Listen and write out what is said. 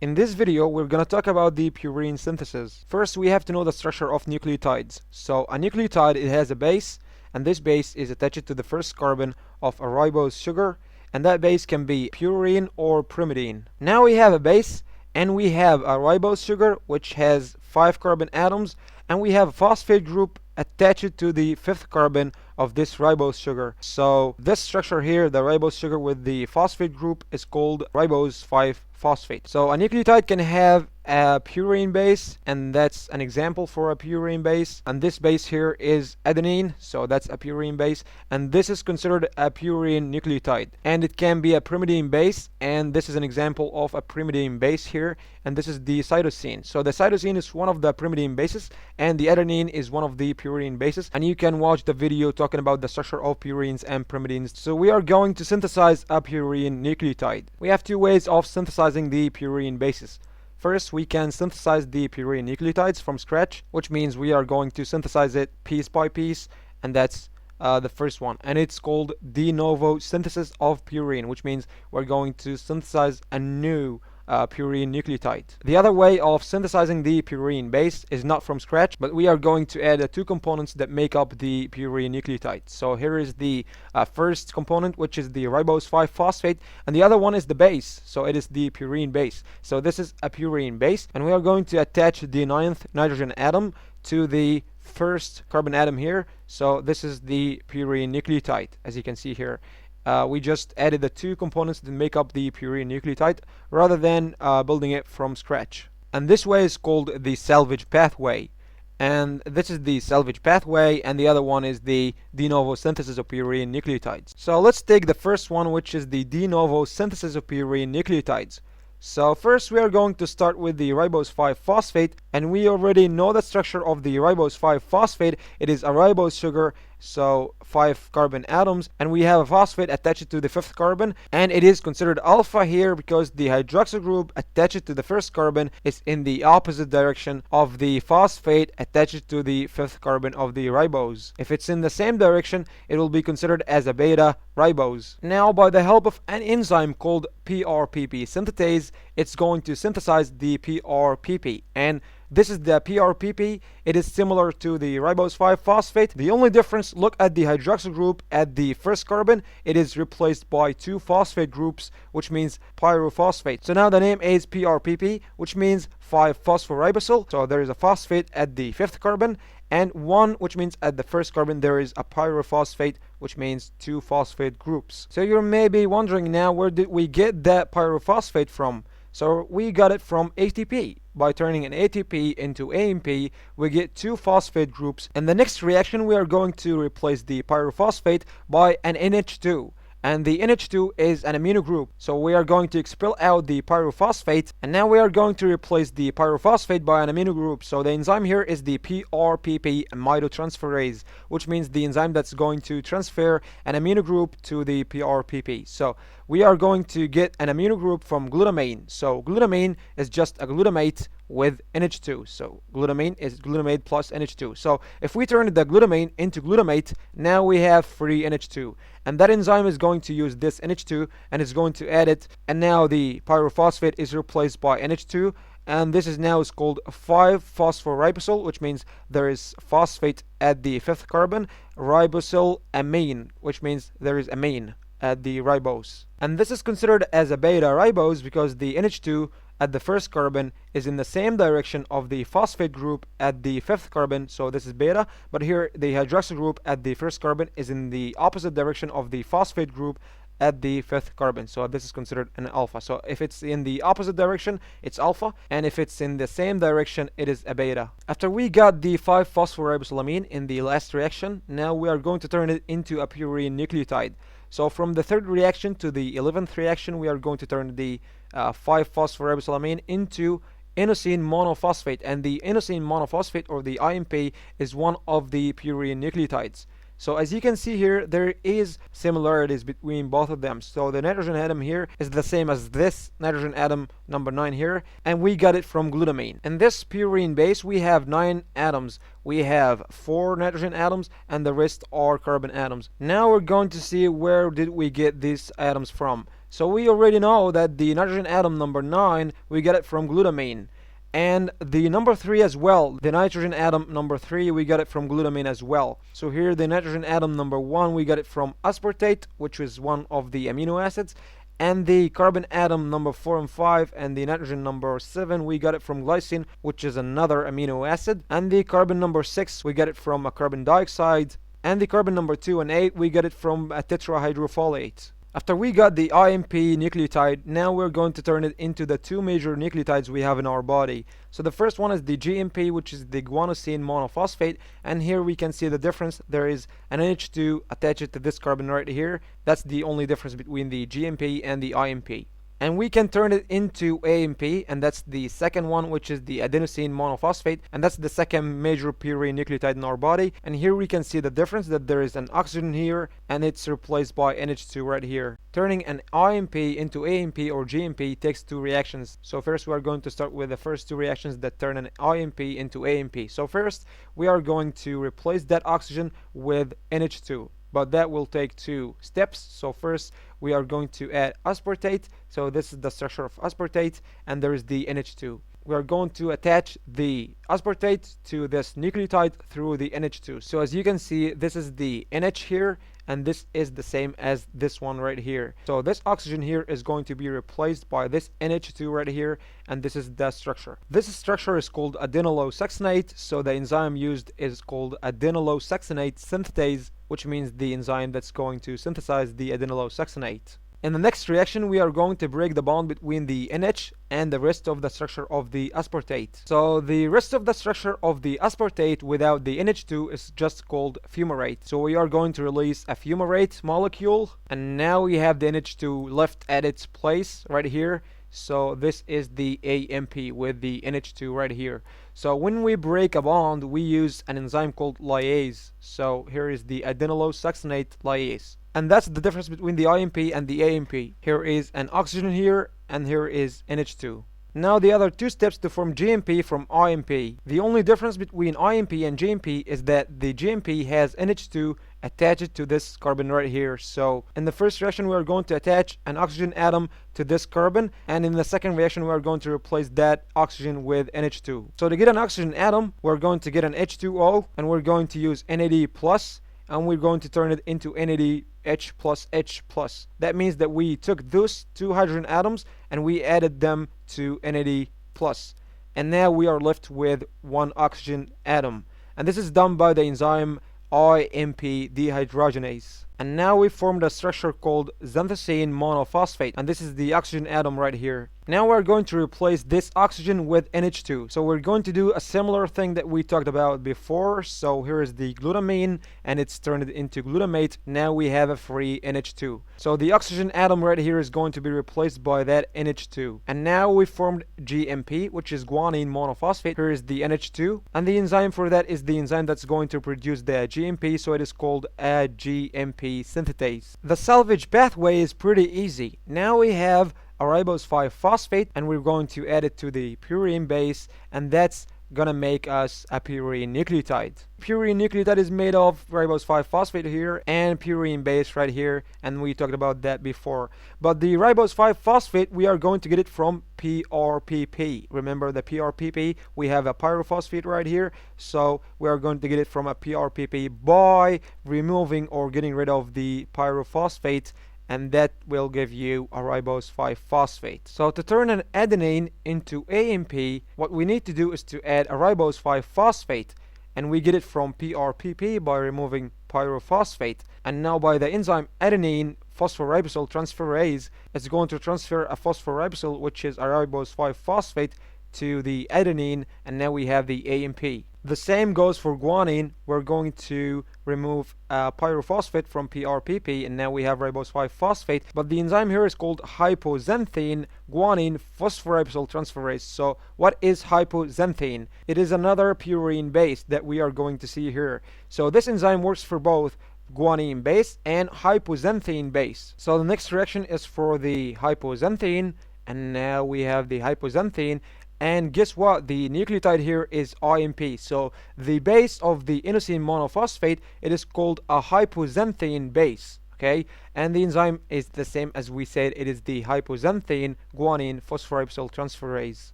In this video, we're going to talk about the purine synthesis. First, we have to know the structure of nucleotides. So a nucleotide, it has a base, and this base is attached to the first carbon of a ribose sugar, and that base can be purine or pyrimidine. Now we have a base, and we have a ribose sugar which has 5 carbon atoms, and we have a phosphate group attached to the 5th carbon of this ribose sugar. So this structure here, the ribose sugar with the phosphate group, is called ribose 5-phosphate. So a nucleotide can have a purine base, and that's an example for a purine base, and this base here is adenine, so that's a purine base, and this is considered a purine nucleotide. And it can be a pyrimidine base, and this is an example of a pyrimidine base here, and this is the cytosine. So the cytosine is one of the pyrimidine bases, and the adenine is one of the purine bases, and you can watch the video talking about the structure of purines and pyrimidines. So we are going to synthesize a purine nucleotide. We have two ways of synthesizing the purine bases. First, we can synthesize the purine nucleotides from scratch, which means we are going to synthesize it piece by piece, and that's the first one. And it's called de novo synthesis of purine, which means we're going to synthesize a new purine nucleotide. The other way of synthesizing the purine base is not from scratch, but we are going to add two components that make up the purine nucleotide. So here is the first component, which is the ribose 5-phosphate, and the other one is the base, so it is the purine base. So this is a purine base, and we are going to attach the 9th nitrogen atom to the first carbon atom here. So this is the purine nucleotide, as you can see here. We just added the two components that make up the purine nucleotide rather than building it from scratch. And this way is called the salvage pathway. And this is the salvage pathway, and the other one is the de novo synthesis of purine nucleotides. So let's take the first one, which is the de novo synthesis of purine nucleotides. So first we are going to start with the ribose 5-phosphate, and we already know the structure of the ribose 5-phosphate. It is a ribose sugar, so 5 carbon atoms, and we have a phosphate attached to the 5th carbon, and it is considered alpha here because the hydroxyl group attached to the first carbon is in the opposite direction of the phosphate attached to the 5th carbon of the ribose. If it's in the same direction, it will be considered as a beta ribose. Now, by the help of an enzyme called PRPP synthetase, it's going to synthesize the PRPP, and this is the PRPP. It is similar to the ribose 5-phosphate. The only difference, look at the hydroxyl group at the first carbon. It is replaced by 2 phosphate groups, which means pyrophosphate. So now the name is PRPP, which means 5-phosphoribosol. So there is a phosphate at the 5th carbon, and 1, which means at the first carbon there is a pyrophosphate, which means 2 phosphate groups. So you're maybe wondering now, where did we get that pyrophosphate from? So we got it from ATP. By turning an ATP into AMP, we get 2 phosphate groups. And the next reaction, we are going to replace the pyrophosphate by an NH2. And the NH2 is an amino group. So we are going to expel out the pyrophosphate, and now we are going to replace the pyrophosphate by an amino group. So the enzyme here is the PRPP aminotransferase, which means the enzyme that's going to transfer an amino group to the PRPP. So we are going to get an amino group from glutamine. So glutamine is just a glutamate with NH2. So glutamine is glutamate plus NH2. So if we turn the glutamine into glutamate, now we have free NH2. And that enzyme is going to use this NH2 and is going to add it. And now the pyrophosphate is replaced by NH2. And this is now called 5-phosphoribosol, which means there is phosphate at the 5th carbon. Ribosyl amine, which means there is amine at the ribose. And this is considered as a beta ribose because the NH2 at the first carbon is in the same direction of the phosphate group at the 5th carbon, so this is beta. But here the hydroxyl group at the first carbon is in the opposite direction of the phosphate group at the 5th carbon, so this is considered an alpha. So if it's in the opposite direction, it's alpha, and if it's in the same direction, it is a beta. After we got the 5-phosphoribosylamine in the last reaction, now we are going to turn it into a purine nucleotide. So from the 3rd reaction to the 11th reaction, we are going to turn the 5-phosphoribosylamine into inosine monophosphate, and the inosine monophosphate, or the IMP, is one of the purine nucleotides. So as you can see here, there is similarities between both of them. So the nitrogen atom here is the same as this nitrogen atom number 9 here, and we got it from glutamine. In this purine base, we have 9 atoms. We have 4 nitrogen atoms, and the rest are carbon atoms. Now we're going to see where did we get these atoms from. So we already know that the nitrogen atom number 9, we get it from glutamine. And the number 3 as well, the nitrogen atom number 3, we got it from glutamine as well. So here the nitrogen atom number 1, we got it from aspartate, which is one of the amino acids. And the carbon atom number 4 and 5 and the nitrogen number 7, we got it from glycine, which is another amino acid. And the carbon number 6, we get it from a carbon dioxide. And the carbon number 2 and 8, we get it from a tetrahydrofolate. After we got the IMP nucleotide, now we're going to turn it into the two major nucleotides we have in our body. So the first one is the GMP, which is the guanosine monophosphate, and here we can see the difference. There is an NH2 attached to this carbon right here. That's the only difference between the GMP and the IMP. And we can turn it into AMP, and that's the second one, which is the adenosine monophosphate, and that's the second major purine nucleotide in our body. And here we can see the difference, that there is an oxygen here and it's replaced by NH2 right here. Turning an IMP into AMP or GMP takes two reactions. So first we are going to start with the first two reactions that turn an IMP into AMP. So first we are going to replace that oxygen with NH2. But that will take two steps. So first we are going to add aspartate. So this is the structure of aspartate, and there is the NH2. We are going to attach the aspartate to this nucleotide through the NH2. So as you can see, this is the NH here, and this is the same as this one right here. So this oxygen here is going to be replaced by this NH2 right here, and this is the structure. This structure is called adenylosuccinate. So the enzyme used is called adenylosuccinate synthetase, which means the enzyme that's going to synthesize the adenylosuccinate. In the next reaction, we are going to break the bond between the NH and the rest of the structure of the aspartate. So the rest of the structure of the aspartate without the NH2 is just called fumarate. So we are going to release a fumarate molecule, and now we have the NH2 left at its place right here. So this is the AMP with the NH2 right here. So when we break a bond, we use an enzyme called lyase. So here is the adenylosuccinate lyase. And that's the difference between the IMP and the AMP. Here is an oxygen here, and here is NH2. Now the other two steps to form GMP from IMP. The only difference between IMP and GMP is that the GMP has NH2 attached to this carbon right here. So in the first reaction we are going to attach an oxygen atom to this carbon, and in the second reaction we are going to replace that oxygen with NH2. So to get an oxygen atom, we're going to get an H2O, and we're going to use NAD+, and we're going to turn it into NAD H plus H plus. That means that we took those two hydrogen atoms and we added them to NAD plus, and now we are left with one oxygen atom, and this is done by the enzyme IMP dehydrogenase. And now we formed a structure called synthesine monophosphate, and this is the oxygen atom right here. Now we're going to replace this oxygen with NH2. So we're going to do a similar thing that we talked about before. So here is the glutamine, and it's turned into glutamate. Now we have a free NH2. So the oxygen atom right here is going to be replaced by that NH2. And now we formed GMP, which is guanine monophosphate. Here is the NH2, and the enzyme for that is the enzyme that's going to produce the GMP. So it is called a GMP synthetase. The salvage pathway is pretty easy. Now we have a ribose 5-phosphate, and we're going to add it to the purine base, and that's gonna make us a purine nucleotide. Purine nucleotide is made of ribose 5-phosphate here and purine base right here, and we talked about that before. But the ribose 5-phosphate, we are going to get it from PRPP. Remember the PRPP? We have a pyrophosphate right here, so we are going to get it from a PRPP by removing or getting rid of the pyrophosphate, and that will give you a ribose 5-phosphate. So to turn an adenine into AMP, what we need to do is to add a ribose 5-phosphate, and we get it from PRPP by removing pyrophosphate. And now by the enzyme adenine phosphoribosyltransferase transferase, it's going to transfer a phosphoribosyl, which is a ribose 5-phosphate, to the adenine, and now we have the AMP. The same goes for guanine. We're going to remove pyrophosphate from PRPP, and now we have ribose 5-phosphate. But the enzyme here is called hypoxanthine guanine phosphoribosyl transferase. So what is hypoxanthine? It is another purine base that we are going to see here. So this enzyme works for both guanine base and hypoxanthine base. So the next reaction is for the hypoxanthine, and now we have the hypoxanthine. And guess what? The nucleotide here is IMP. So the base of the inosine monophosphate, it is called a hypoxanthine base. Okay, and the enzyme is the same as we said, it is the hypoxanthine guanine phosphorypsyl transferase.